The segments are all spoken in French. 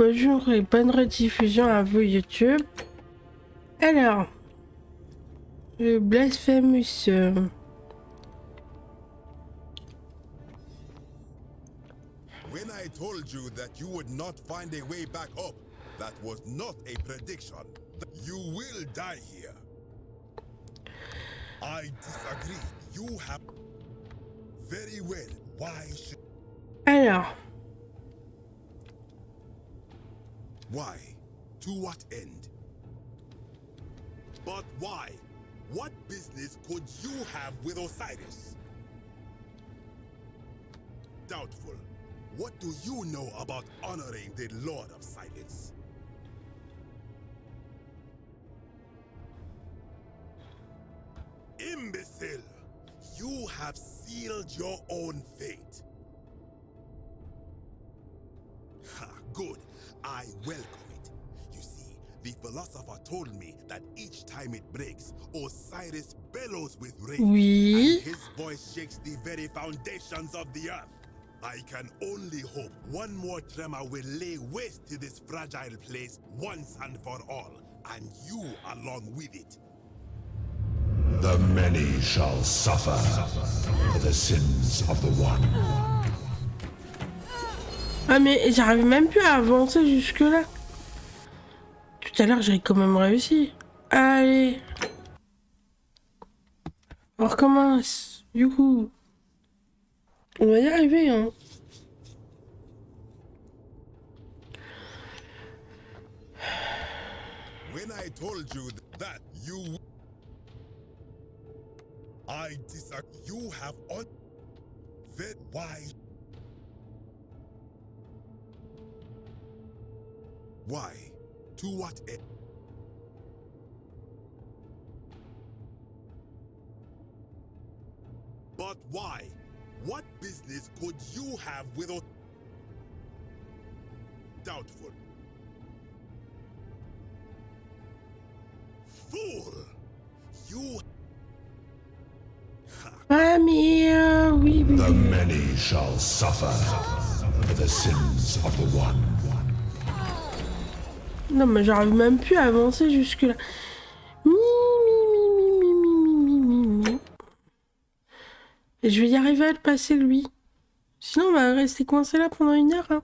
Bonjour et bonne rediffusion à vous YouTube. Alors, le blasphemous. When I told you that you would not find a way back up, that was not a prediction. You will die here. I disagree. You have... Very well. Why should... Alors, Why? To what end? But why? What business could you have with Osiris? Doubtful. What do you know about honoring the Lord of Silence? Imbecile! You have sealed your own fate. Ha, good. I welcome it. You see, the philosopher told me that each time it breaks, Osiris bellows with rage, oui. and his voice shakes the very foundations of the earth. I can only hope one more tremor will lay waste to this fragile place once and for all, and you along with it. The many shall suffer for the sins of the one. Ah mais j'arrive même plus à avancer jusque là. Tout à l'heure j'ai quand même réussi. Allez. On recommence. Du coup. On va y arriver hein. When I told you that you... I disagree. You have on... Why? Why? To what end? But why? What business could you have with a... Doubtful. Fool! You... Ah mais oui, oui, The oui. many shall suffer for the sins of the one. Non mais j'arrive même plus à avancer jusque là. Et je vais y arriver à le passer lui. Sinon on va rester coincé là pendant 1 heure. Hein.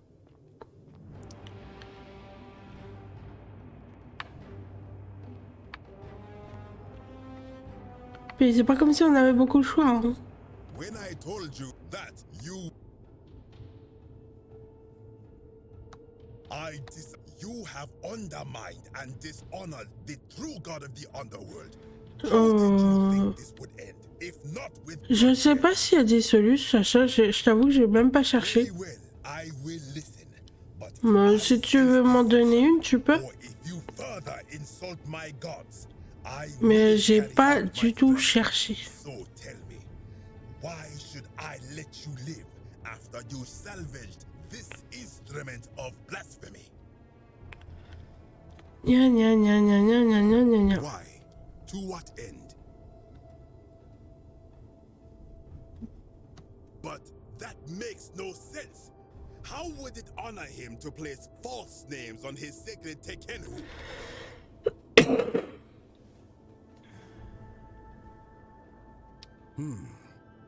Mais c'est pas comme si on avait beaucoup de choix. Hein. When I told you that you... You have undermined and dishonored the true God of the underworld. How did you think this would end? If not with... Je sais pas s'il y a des solutions, Sacha. Je t'avoue que j'ai même pas cherché. Very well, I will listen. But Mais si tu veux m'en donner une, tu peux. or if you further insult my gods, I Mais will j'ai carry pas out du my tout threat. cherché. So tell me, why should I let you live after you salvaged this instrument of blasphemy? Gna gna gna gna gna gna gna gna gna. Why? To what end? But that makes no sense. How would it honor him to place false names on his sacred Tekenu?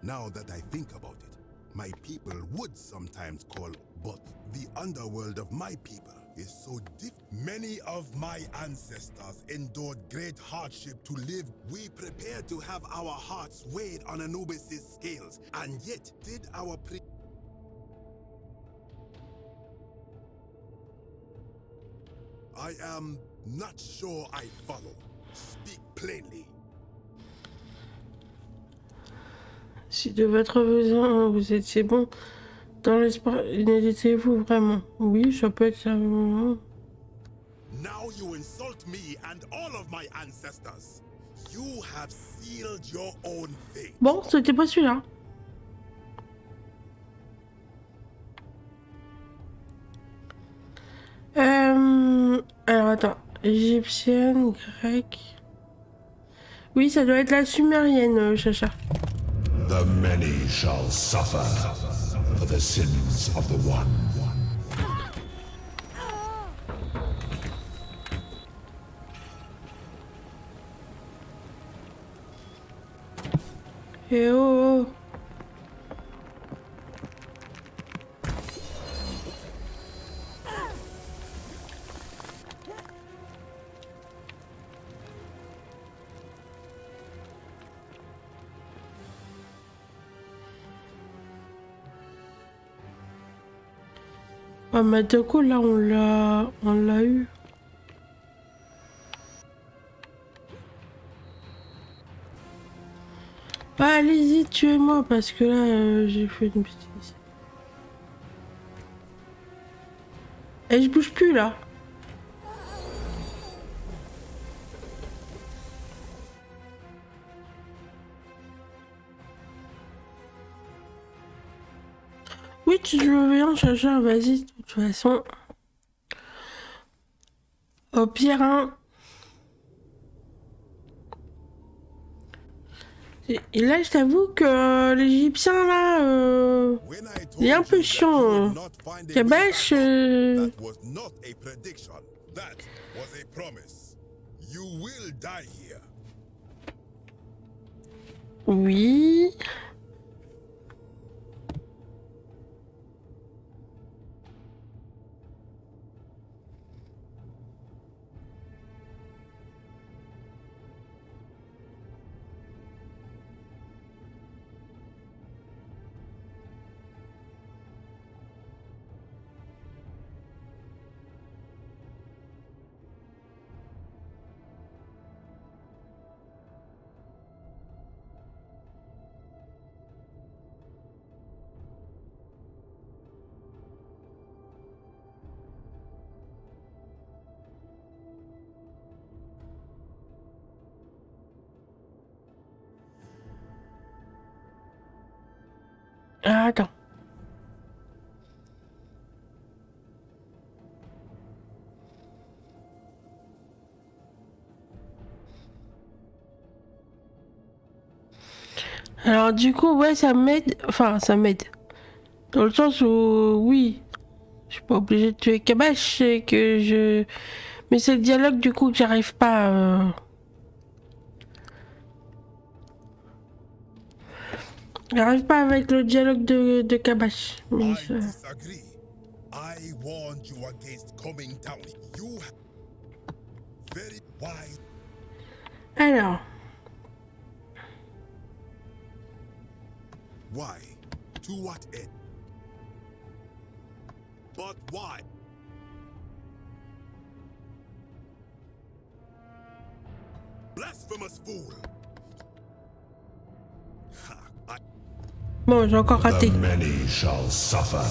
Now that I think about it, my people would sometimes call, but the underworld of my people is so different. Many of my ancestors endured great hardship to live. We prepared to have our hearts weighed on Anubis' scales, and yet did our I am not sure I follow. Speak plainly. Si de votre besoin vous étiez bon dans l'espoir, n'hésitez-vous vraiment? Oui, ça peut être ça. Now you insult me and all of my ancestors. You have sealed your own fate. Bon, c'était pas celui-là. Alors attends, égyptienne, grecque. Oui, ça doit être la sumérienne, Chacha. The many shall suffer for the sins of the one. Eh oh, oh. Ah, mais de coup, là, on l'a eu. Bah, allez-y, tuez-moi, parce que là, j'ai fait une bêtise. Et je bouge plus, là. Oui, tu veux bien, chacha, vas-y, de toute façon. Au pire, hein. Et là, je t'avoue que l'Égyptien, là, il est un peu chiant. Kabash, That was not a prediction. That was a promise. You will die here. oui. Ah, attends. Alors, du coup, ouais, ça m'aide. Enfin, ça m'aide. Dans le sens où, oui, je suis pas obligée de tuer Kabash, c'est que je. Mais c'est le dialogue, du coup, que j'arrive pas. J'arrive pas avec le dialogue de Kabash. Mais I ça... disagree. I warned you against coming down. You very wide. Alors, Why? To what end? But why? Blasphemous fool! Ha, bon, j'ai encore raté. The many shall suffer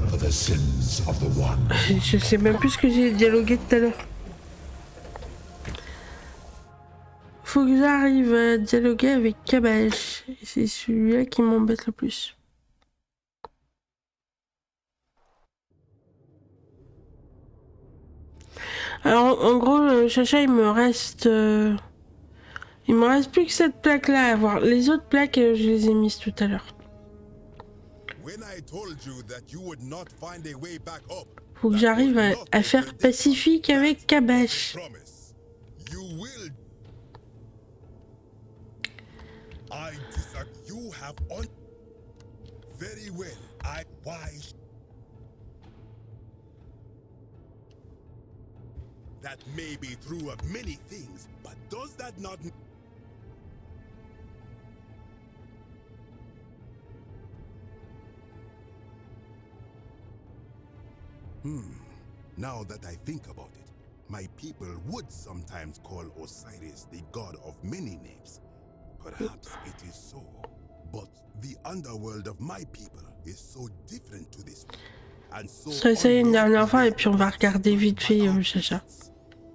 for the sins of the one. Je sais même plus ce que j'ai dialogué tout à l'heure. Faut que j'arrive à dialoguer avec Kabash. C'est celui-là qui m'embête le plus. Alors, en gros, Chacha, il me reste plus que cette plaque-là à voir. Les autres plaques, je les ai mises tout à l'heure. when I told you that you would not find a way back up, Faut que j'arrive à faire pacifique avec Kabash. promise. You will. I disagree. You have on. Very well. I wise. That may be true of many things, but does that not? Now that I think about it, my people would sometimes call Osiris the god of many names. Perhaps it is so. But the underworld of my people is so different to this one. And so Je vais essayer une dernière fois et puis on va regarder vite fait Chacha.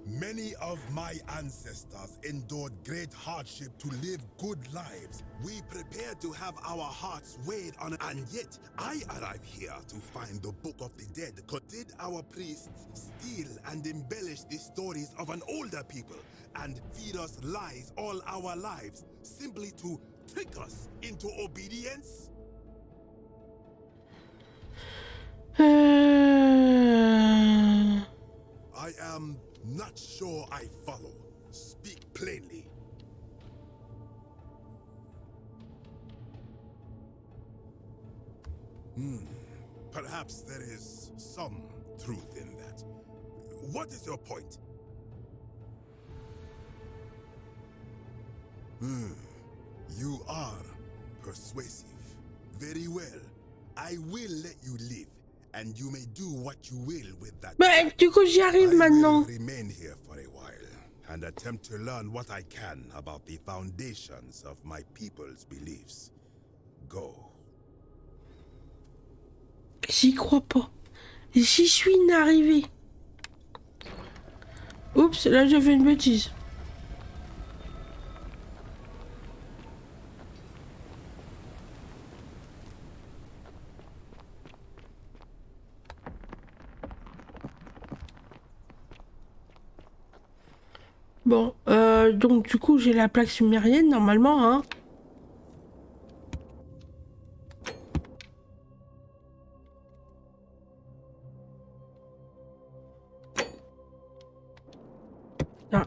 many of my ancestors endured great hardship to live good lives. We prepared to have our hearts weighed on, and yet I arrive here to find the book of the dead. Did our priests steal and embellish the stories of an older people and feed us lies all our lives simply to trick us into obedience? I am not sure I follow. Speak plainly. Perhaps there is some truth in that. What is your point? You are persuasive. Very well. I will let you live, and you may do what you will with that. Bah, du coup, j'y arrive I maintenant. will remain here for a while and attempt to learn what I can about the foundations of my people's beliefs. Go. J'y crois pas. J'y suis arrivé. Oups, là j'ai fait une bêtise. Bon, donc du coup j'ai la plaque sumérienne normalement, hein. Non,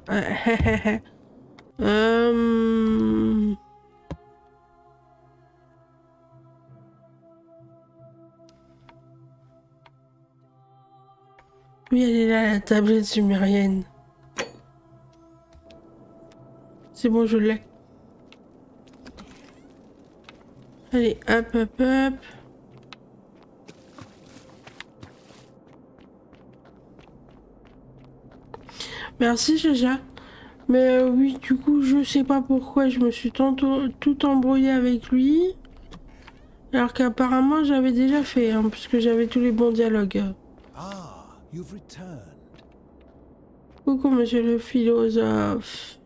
Oui, elle est là, la tablette sumérienne. C'est bon, je l'ai. Allez, hop, hop, hop. Merci, Jaja. Mais oui, du coup, je sais pas pourquoi je me suis tout embrouillé avec lui. Alors qu'apparemment, j'avais déjà fait, hein, puisque j'avais tous les bons dialogues. Ah, you've returned. Coucou, monsieur le philosophe.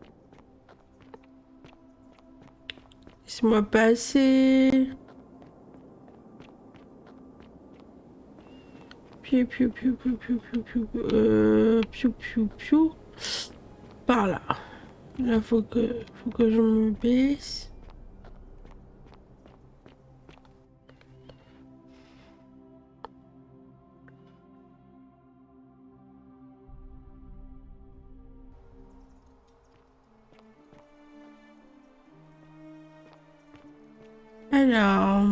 Laisse-moi passer. Piou, piou, piou, piou, piou, piou, piou, piou, piou, piou. Par là. Là, faut que je me baisse. Alors...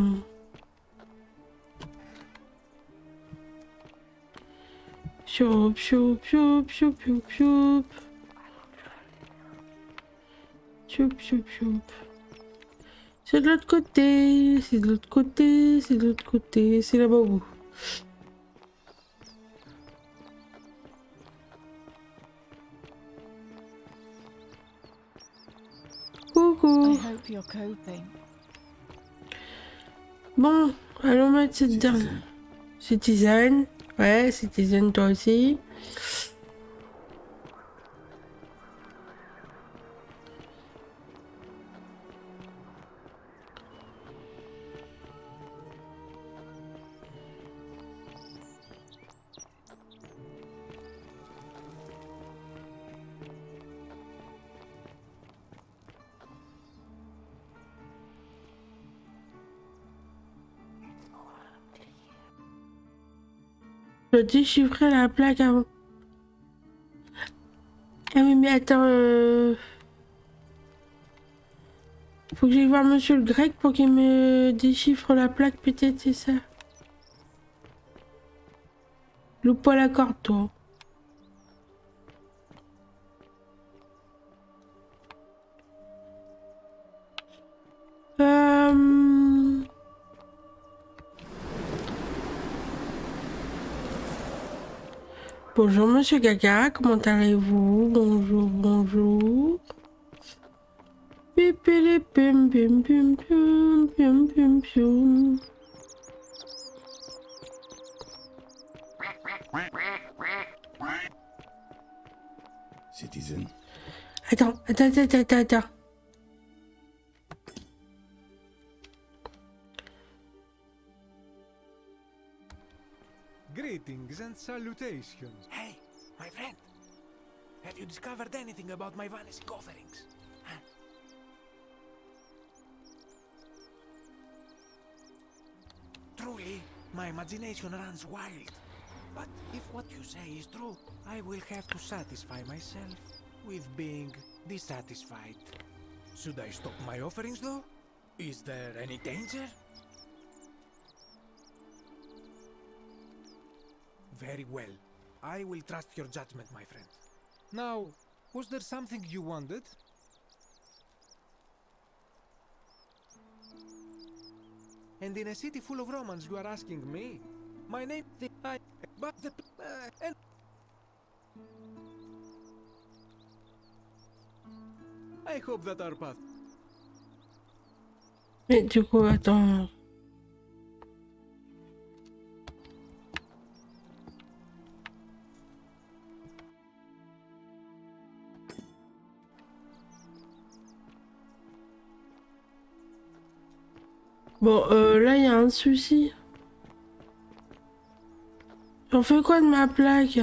Piou, piou, piou, piou, piou, piou. Piou, piou, piou. C'est de l'autre côté, c'est de l'autre côté, c'est de l'autre côté, c'est là-bas au bout. Coucou. I hope you're coping. Bon, allons mettre cette dernière. Citizen. Ouais, Citizen toi aussi. Je dois déchiffrer la plaque avant. Ah oui, mais attends. Faut que j'aille voir monsieur le grec pour qu'il me déchiffre la plaque, peut-être, c'est ça. Loupe pas la corde, toi. Bonjour monsieur Gaga, comment allez-vous? Bonjour, bonjour. Pipili pim pim pim pim pim pim pim. Citizen. Attends. Greetings and salutations. Hey, my friend. Have you discovered anything about my vanishing offerings? Huh? Truly, my imagination runs wild. But if what you say is true, I will have to satisfy myself with being dissatisfied. Should I stop my offerings though? Is there any danger? Very well. I will trust your judgment, my friend. Now, was there something you wanted? And in a city full of Romans, you are asking me? My name, and I hope that our path. Mais du coup, attends. Bon, là, il y a un souci. On fait quoi de ma plaque?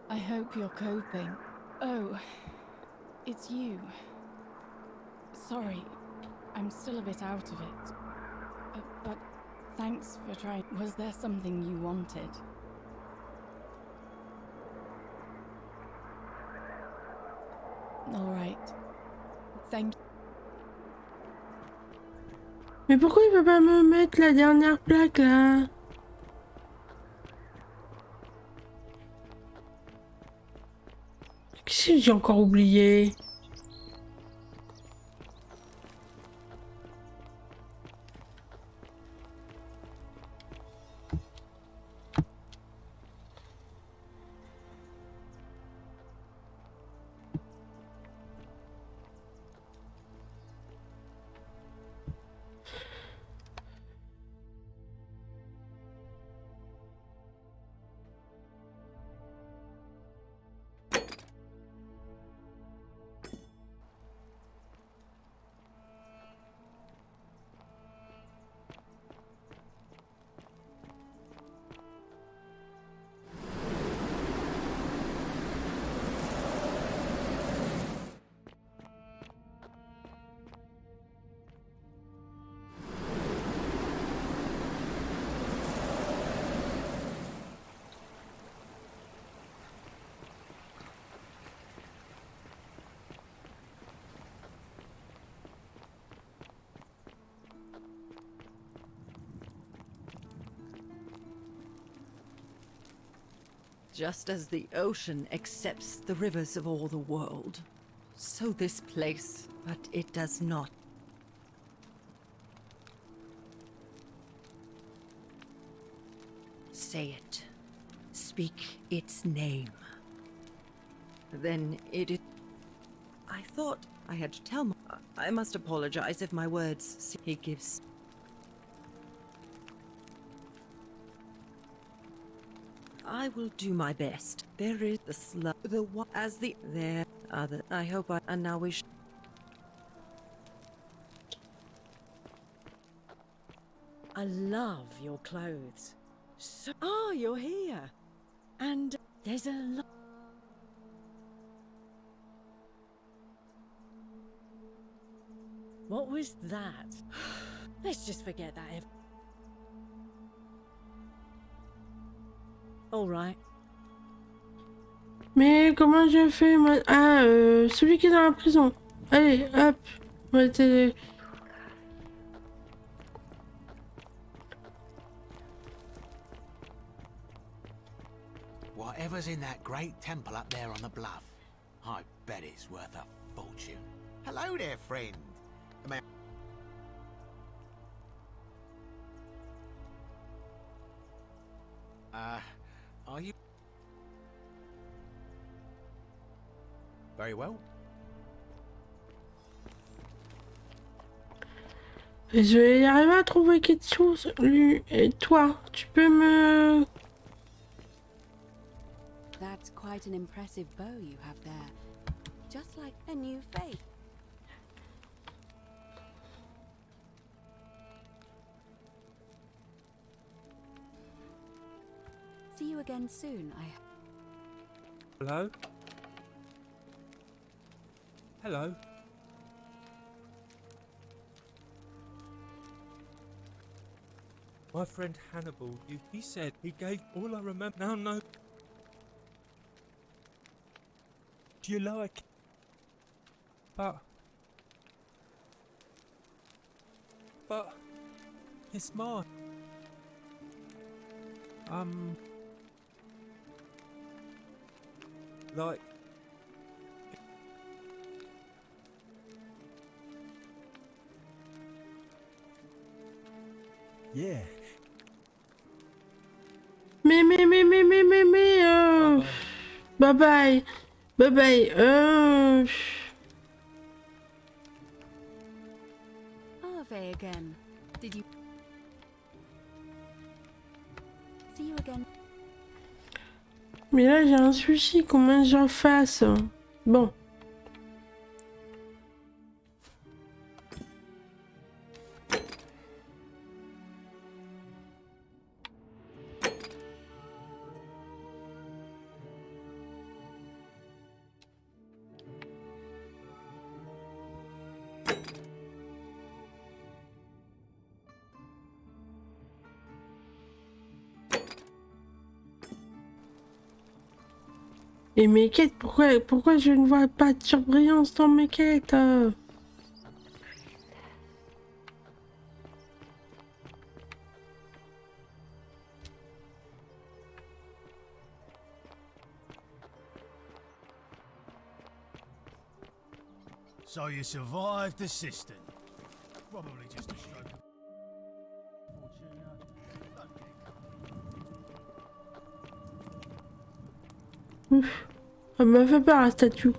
I hope you're coping. Oh, it's you. Sorry, I'm still a bit out of it. But thanks for trying. Was there something you wanted? All right. Thank you. Mais pourquoi il peut pas me mettre la dernière plaque là? Qu'est-ce que j'ai encore oublié? Just as the ocean accepts the rivers of all the world, so this place, but it does not. Say it. Speak its name. Then it. I thought I had to tell. I must apologize if my words. He gives. I will do my best. There is the one as the there other. I hope I and now we. I love your clothes. So, you're here, and there's a lot. What was that? Let's just forget that. All right. Mais comment je fais moi? Ah, celui qui est dans la prison. Allez, hop. Ouais, Whatever's in that great temple up there on the bluff, I bet it's worth a fortune. Hello there, friend. Are you? Very well. Je vais y arriver à trouver quelque chose. Lui et toi, tu peux me... That's quite an impressive bow you have there. Just like a new face. See you again soon, Hello? Hello? My friend Hannibal, he said he gave all I remember. Now no. Do you like? But it's mine. Like. Yeah. Mais, bye bye. Bye bye. Ave again. Did you see you again? Mais là, j'ai un souci. Comment j'en fasse? Bon. Et mes quêtes, pourquoi je ne vois pas de surbrillance dans mes quêtes? So you survived the system. Probably just a stroke of Ouf, elle m'a fait peur la statue.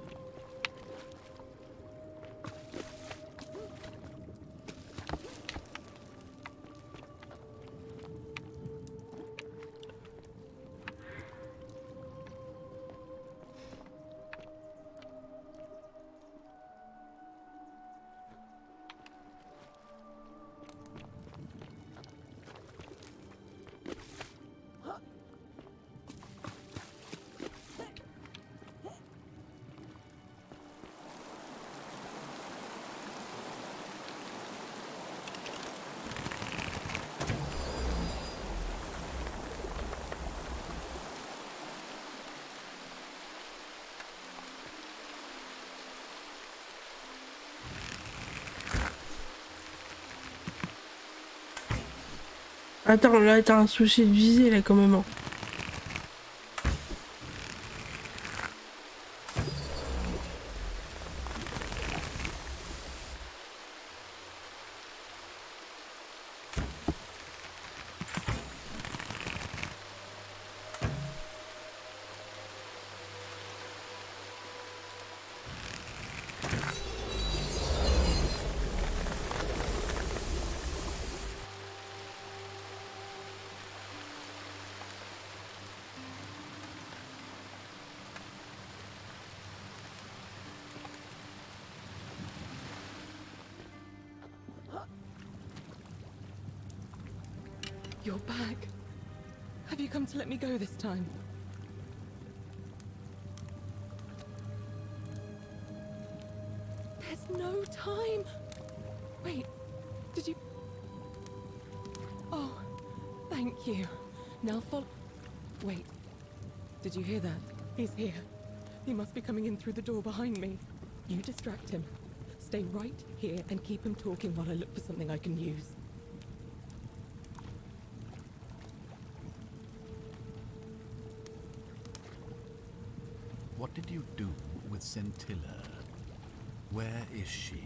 Attends, là t'as un souci de visée là quand même. Hein. You're back. Have you come to let me go this time? There's no time. Wait, did you... Oh, thank you. Now follow... Wait, did you hear that? He's here. He must be coming in through the door behind me. You distract him. Stay right here and keep him talking while I look for something I can use. What did you do with Scintilla? Where is she?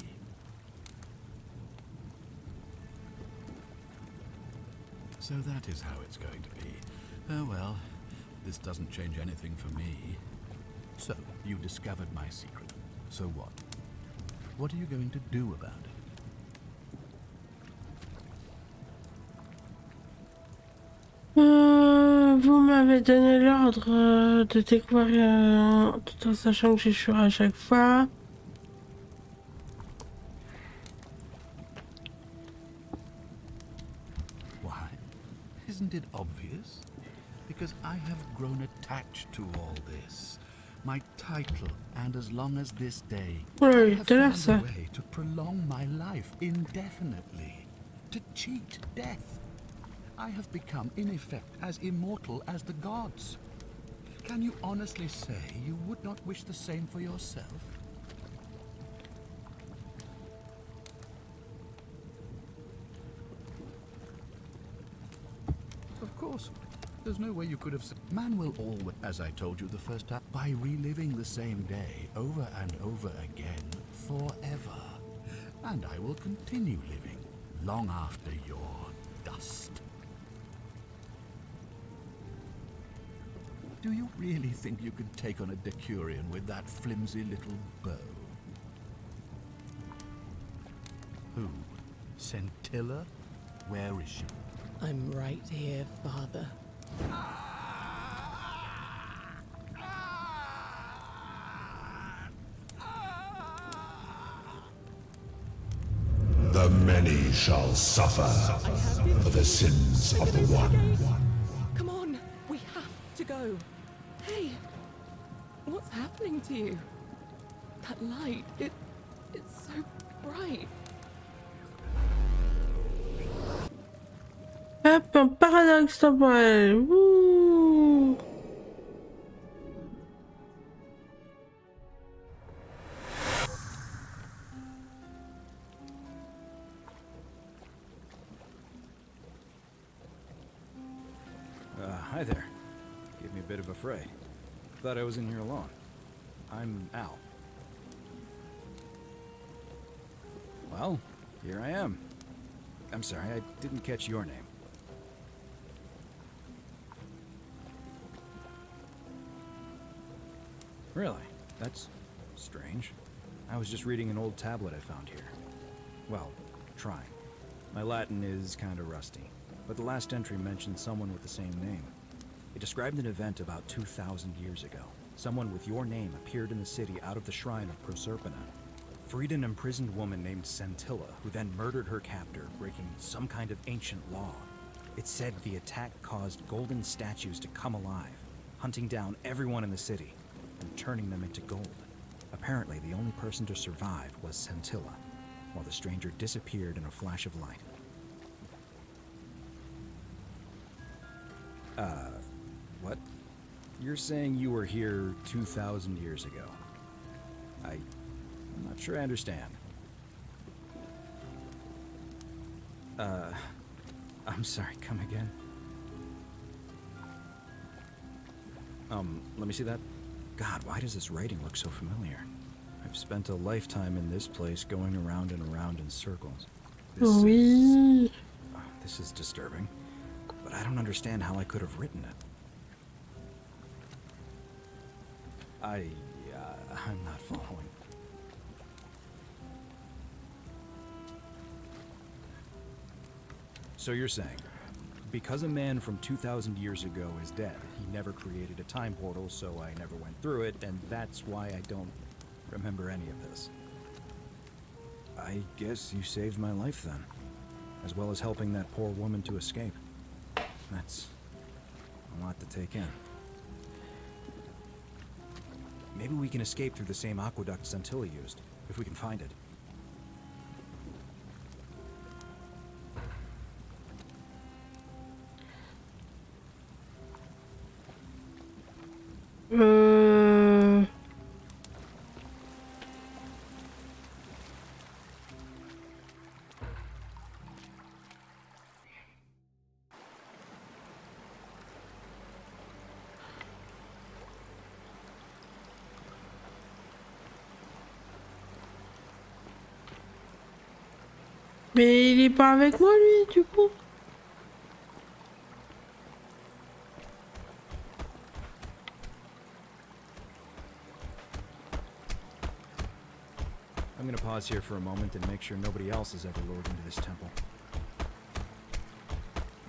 So that is how it's going to be. Oh well, this doesn't change anything for me. So, you discovered my secret. So what? What are you going to do about it? Vous m'avez donné l'ordre de découvrir tout en sachant que j'échoue à chaque fois. Why? Isn't it obvious? Because I have grown attached to all this. My title, and as long as this day, I have found a way to prolong my life indefinitely. To cheat death. I have become, in effect, as immortal as the gods. Can you honestly say you would not wish the same for yourself? Of course. There's no way you could have said. Man will always, as I told you the first time, by reliving the same day over and over again forever. And I will continue living long after your dust. Do you really think you can take on a Decurion with that flimsy little bow? Who? Scintilla? Where is she? I'm right here, Father. The many shall suffer for the sins of the one. Come on, we have to go. Hey, what's happening to you? That light, it's so bright. Hop, un paradoxe temporel. Wouh. Hi there. Gave me a bit of a fray. Thought I was in here alone. I'm Al. Well, here I am. I'm sorry, I didn't catch your name. Really? That's strange. I was just reading an old tablet I found here. Well, trying. My Latin is kinda rusty, but the last entry mentioned someone with the same name. It described an event about 2,000 years ago. Someone with your name appeared in the city out of the shrine of Proserpina. Freed an imprisoned woman named Scintilla, who then murdered her captor, breaking some kind of ancient law. It said the attack caused golden statues to come alive, hunting down everyone in the city and turning them into gold. Apparently, the only person to survive was Scintilla, while the stranger disappeared in a flash of light. What? You're saying you were here 2,000 years ago? I'm not sure I understand. I'm sorry, come again? Let me see that. God, why does this writing look so familiar? I've spent a lifetime in this place going around and around in circles. This is disturbing, but I don't understand how I could have written it. I'm not following. So you're saying, because a man from 2,000 years ago is dead, he never created a time portal, so I never went through it, and that's why I don't remember any of this. I guess you saved my life then, as well as helping that poor woman to escape. That's a lot to take in. Maybe we can escape through the same aqueduct Scintilla used, if we can find it. Mais il est pas avec moi lui du coup. I'm gonna pause here for a moment and make sure nobody else has ever lured into this temple.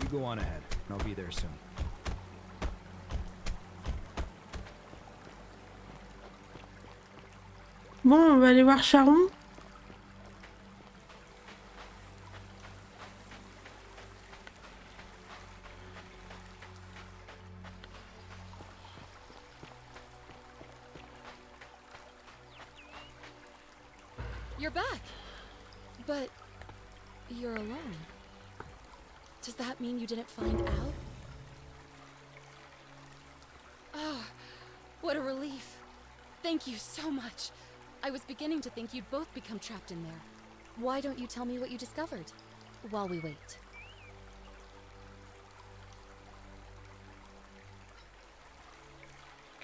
You go on ahead, and I'll be there soon. Bon, on va aller voir Charon. You're back, but you're alone. Does that mean you didn't find Al? Oh, what a relief. Thank you so much. I was beginning to think you'd both become trapped in there. Why don't you tell me what you discovered while we wait?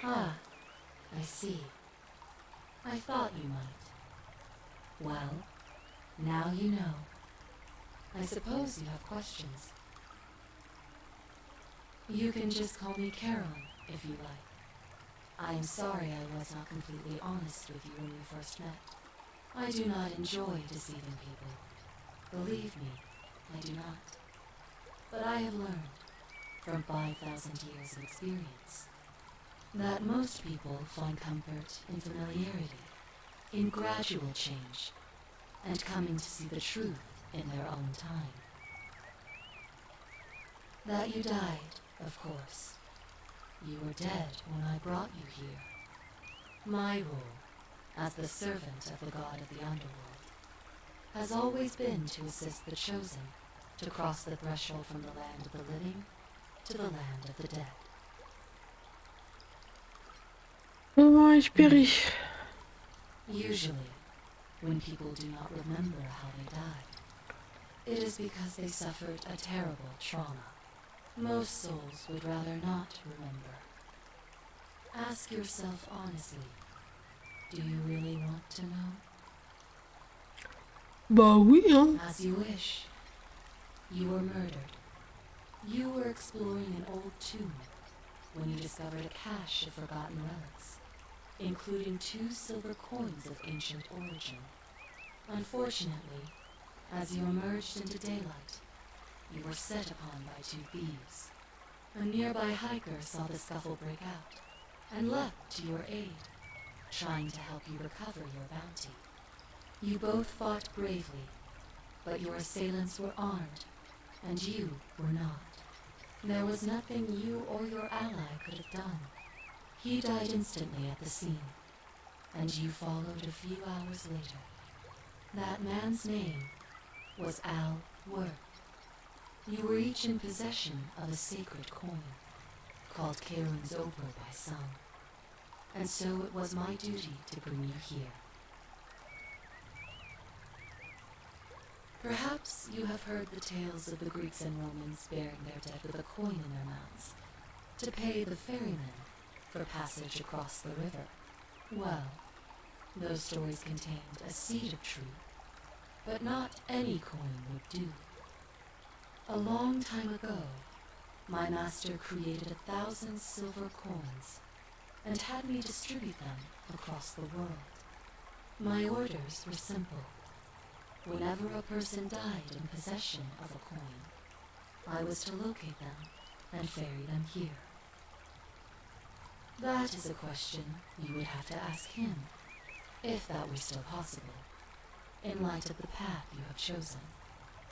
Ah, I see. I thought you might. Well, now you know. I suppose you have questions. You can just call me Caroline, if you like. I am sorry I was not completely honest with you when we first met. I do not enjoy deceiving people. Believe me, I do not. But I have learned, from 5,000 years of experience, that most people find comfort in familiarity, in gradual change, and coming to see the truth in their own time. That you died, of course. You were dead when I brought you here. My role, as the servant of the god of the underworld, has always been to assist the chosen to cross the threshold from the land of the living to the land of the dead. Comment espérer? Usually, when people do not remember how they died, it is because they suffered a terrible trauma. Most souls would rather not remember. Ask yourself honestly, do you really want to know? Bah oui, hein. As you wish. You were murdered. You were exploring an old tomb when you discovered a cache of forgotten relics, including 2 silver coins of ancient origin. Unfortunately, as you emerged into daylight, you were set upon by 2 thieves. A nearby hiker saw the scuffle break out and leapt to your aid, trying to help you recover your bounty. You both fought bravely, but your assailants were armed, and you were not. There was nothing you or your ally could have done. He died instantly at the scene, and you followed a few hours later. That man's name was Al Worth. You were each in possession of a sacred coin, called Karen's Opal by some, and so it was my duty to bring you here. Perhaps you have heard the tales of the Greeks and Romans burying their dead with a coin in their mouths to pay the ferrymen for passage across the river. Well, those stories contained a seed of truth, but not any coin would do. A long time ago, my master created 1,000 silver coins and had me distribute them across the world. My orders were simple. Whenever a person died in possession of a coin, I was to locate them and ferry them here. That is a question you would have to ask him, if that were still possible, in light of the path you have chosen.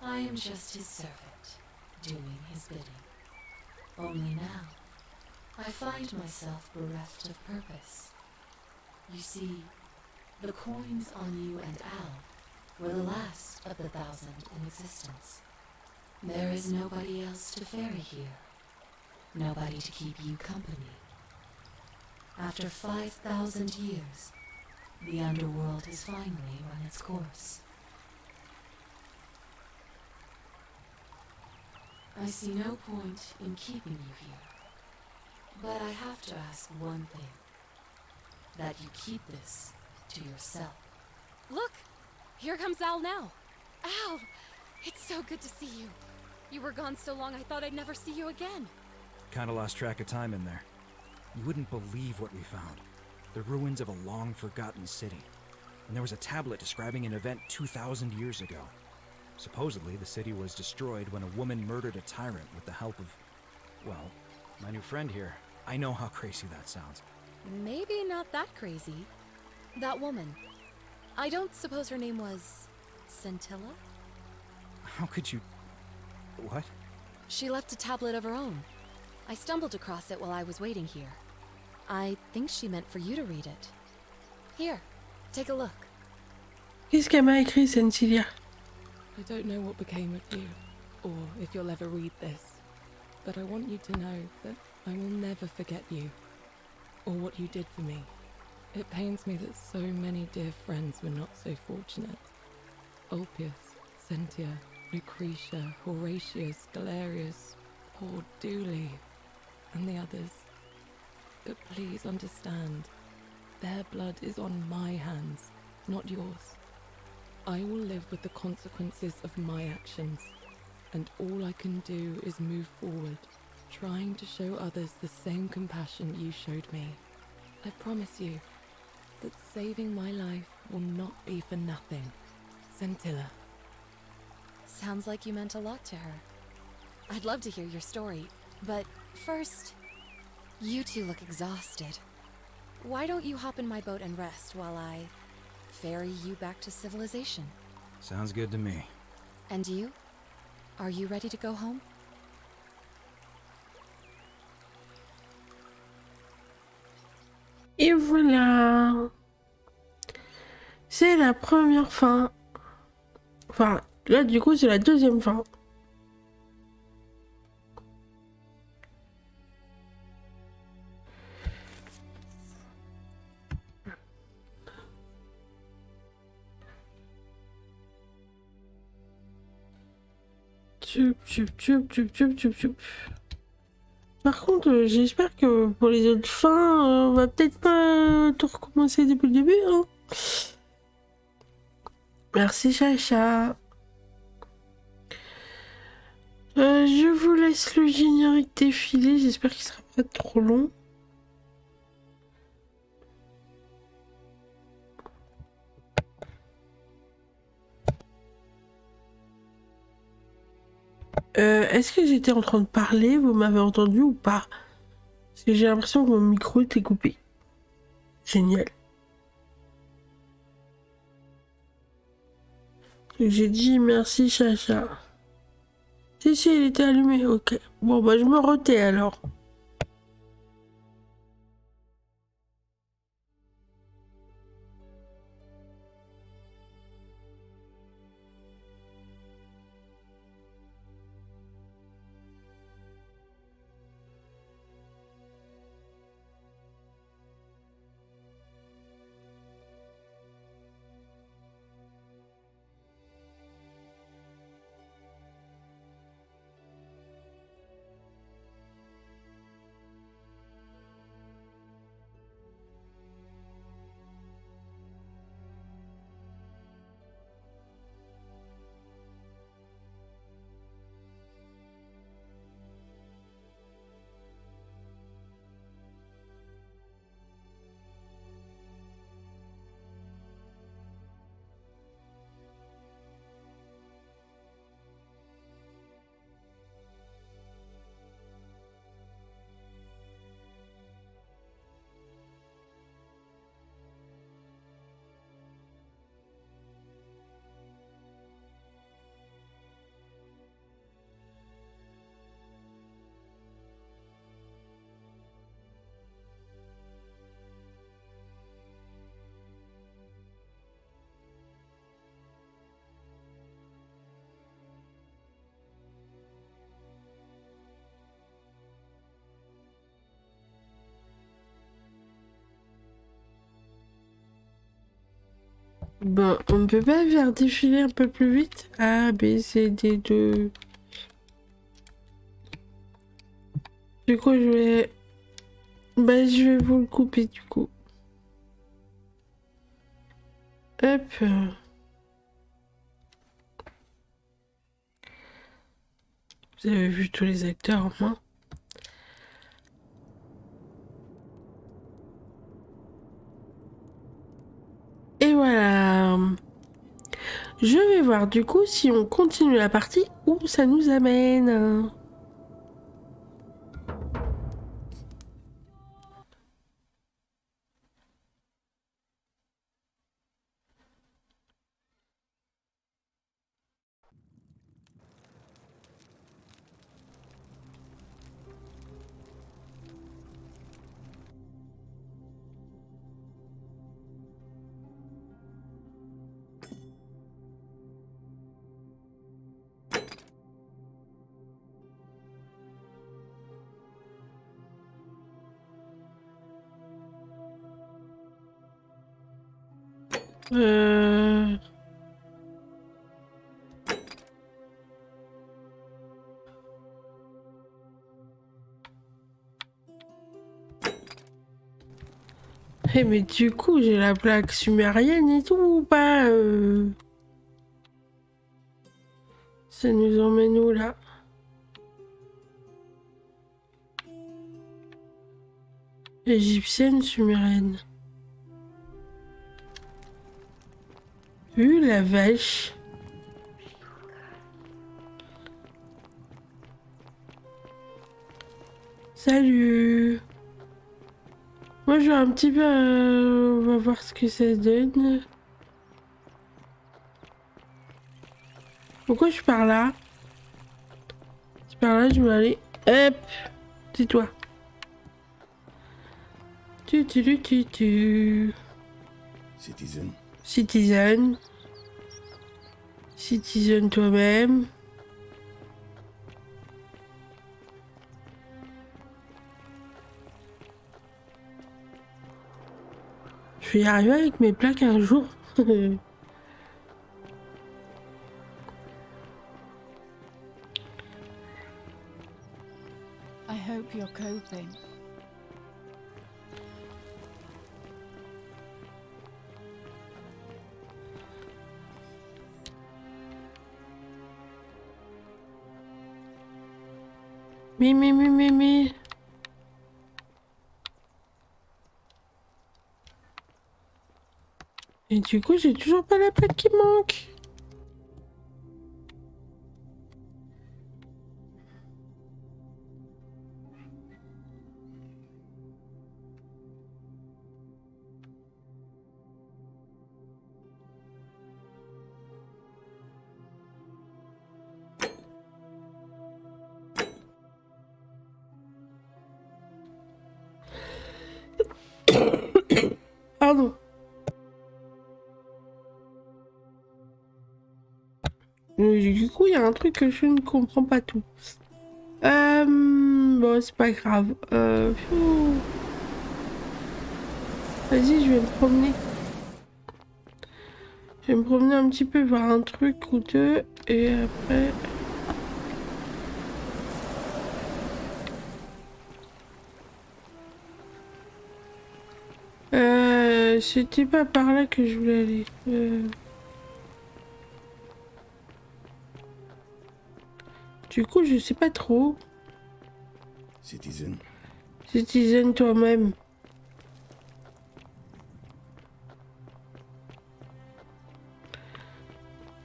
I am just his servant, doing his bidding. Only now, I find myself bereft of purpose. You see, the coins on you and Al were the last of the 1,000 in existence. There is nobody else to ferry here, nobody to keep you company. After 5,000 years, the underworld has finally run its course. I see no point in keeping you here, but I have to ask one thing. That you keep this to yourself. Look! Here comes Al now. Al! It's so good to see you. You were gone so long I thought I'd never see you again. Kinda lost track of time in there. You wouldn't believe what we found. The ruins of a long-forgotten city. And there was a tablet describing an event 2,000 years ago. Supposedly, the city was destroyed when a woman murdered a tyrant with the help of, well, my new friend here. I know how crazy that sounds. Maybe not that crazy. That woman. I don't suppose her name was Scintilla? How could you... what? She left a tablet of her own. I stumbled across it while I was waiting here. I think she meant for you to read it. Here, take a look. Qu'est-ce qu'elle m'a écrit, Cynthia? I don't know what became of you. or if you'll ever read this, but I want you to know that I will never forget you, or what you did for me. It pains me that so many dear friends were not so fortunate. Ulpius, Sentia, Lucretia, Horatius, Galerius, poor Dooley, and the others. But please understand, their blood is on my hands, not yours. I will live with the consequences of my actions, and all I can do is move forward, trying to show others the same compassion you showed me. I promise you that saving my life will not be for nothing. Scintilla. Sounds like you meant a lot to her. I'd love to hear your story, but first, you two look exhausted. Why don't you hop in my boat and rest while I ferry you back to civilization? Sounds good to me. And you? Are you ready to go home? Et voilà. C'est la première fin. Enfin, là, du coup, c'est la deuxième fin. Par contre, j'espère que pour les autres fins, on va peut-être pas tout recommencer depuis le début, hein. Merci Chacha. Je vous laisse le générique défiler, j'espère qu'il sera pas trop long. Est-ce que j'étais en train de parler, vous m'avez entendu ou pas? Parce que j'ai l'impression que mon micro était coupé. Génial. J'ai dit merci Chacha. Si, il était allumé, ok. Bon, bah je me retais alors. Bon, on peut pas faire défiler un peu plus vite? A, B, C, D, 2. Du coup, je vais... Bah, je vais vous le couper, du coup. Hop. Vous avez vu tous les acteurs, au moins. Et voilà. Je vais voir du coup si on continue la partie où ça nous amène. Eh mais du coup, j'ai la plaque sumérienne et tout ou pas Ça nous emmène où là? Égyptienne, sumérienne. La vache. Salut. Moi, je vais un petit peu... on va voir ce que ça donne. Pourquoi je pars là? Je pars là, je vais aller... Hop. Tais-toi. Citizen. Citizen. Citizen toi-même. Je vais y arriver avec mes plaques un jour. I hope you're coping. Mais. Et du coup, j'ai toujours pas la plaque qui manque. Pardon. Du coup, il y a un truc que je ne comprends pas tout. Bon, c'est pas grave. Vas-y, je vais me promener. Je vais me promener un petit peu, voir un truc ou deux, et après... C'était pas par là que je voulais aller. Du coup, je sais pas trop. Citizen. Citizen toi-même.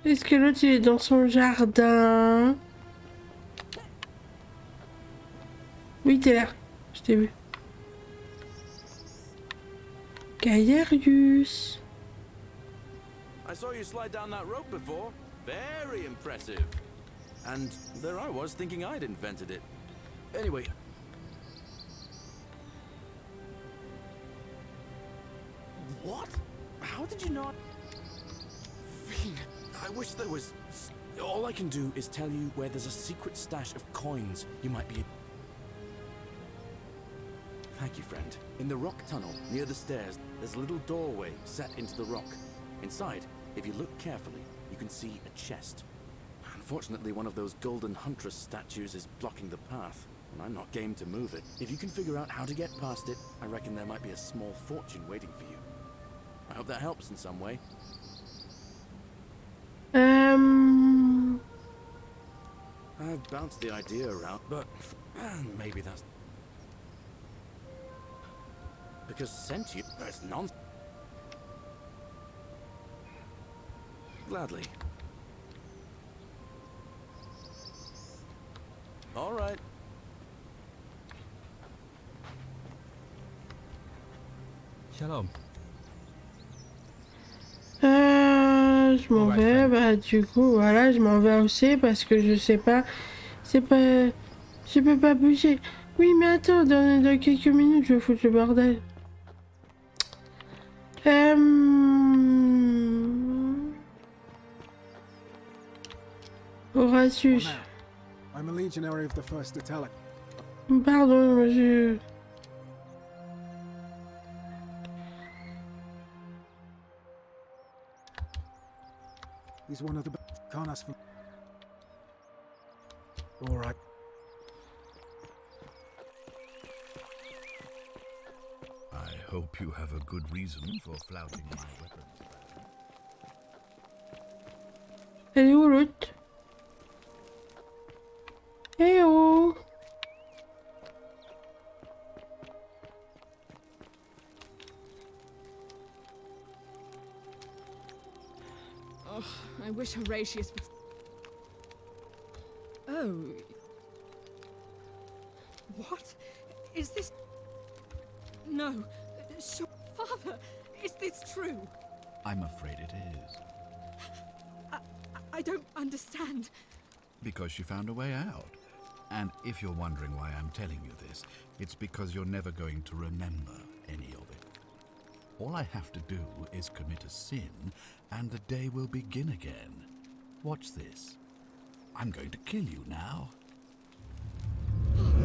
Est-ce que l'autre il est dans son jardin? Oui, t'es là. Je t'ai vu. Gaillarius. I saw you slide down that rope before. Very impressive. And there I was thinking I'd invented it. Anyway. What? How did you not? Fiend, I wish there was... All I can do is tell you where there's a secret stash of coins you might be... Thank you, friend. In the rock tunnel, near the stairs, there's a little doorway set into the rock. Inside, if you look carefully, you can see a chest. Unfortunately, one of those golden huntress statues is blocking the path, and I'm not game to move it. If you can figure out how to get past it, I reckon there might be a small fortune waiting for you. I hope that helps in some way. I've bounced the idea around, but maybe that's... Because sentient, that's nonsense. Gladly. All right. Shalom. Je m'en vais, bah du coup voilà, je m'en vais aussi parce que je sais pas, c'est pas, je peux pas bouger. Oui mais attends, dans quelques minutes je vais foutre le bordel. Horatius. I'm a legionary of the first Italic. Pardon, je... He's one of the best. Can't ask for. All right. I hope you have a good reason for flouting my weapons. Elle est où l'autre? Eh oh! Oh, I wish Horatius would. Oh. What? Is this. No. Father, is this true? I'm afraid it is. I don't understand. Because she found a way out. And if you're wondering why I'm telling you this, it's because you're never going to remember any of it. All I have to do is commit a sin, and the day will begin again. Watch this. I'm going to kill you now.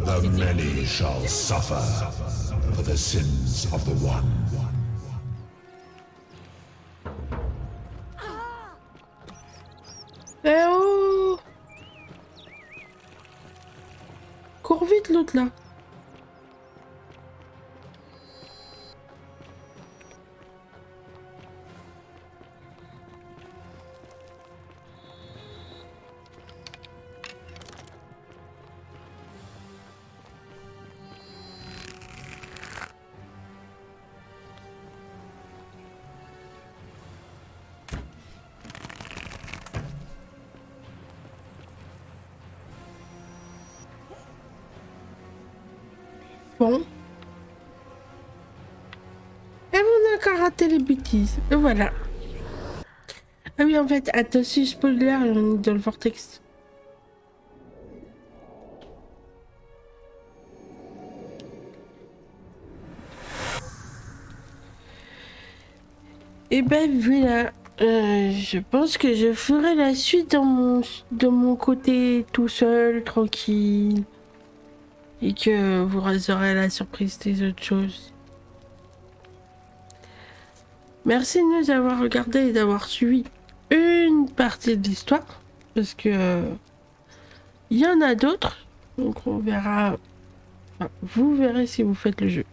The many shall suffer for the sins of the one. Eh oh! Cours vite l'autre là. Bon. Et on a qu'à rater les bêtises. Et voilà. Ah oui, en fait, attention, spoiler, on est dans le vortex. Et ben voilà. Je pense que je ferai la suite dans mon côté tout seul, tranquille. Et que vous aurez la surprise des autres choses. Merci de nous avoir regardé et d'avoir suivi une partie de l'histoire. Parce que il y en a d'autres. Donc on verra. Enfin, vous verrez si vous faites le jeu.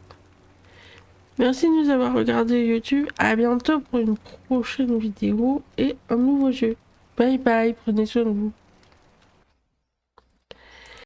Merci de nous avoir regardé YouTube. À bientôt pour une prochaine vidéo et un nouveau jeu. Bye bye, prenez soin de vous.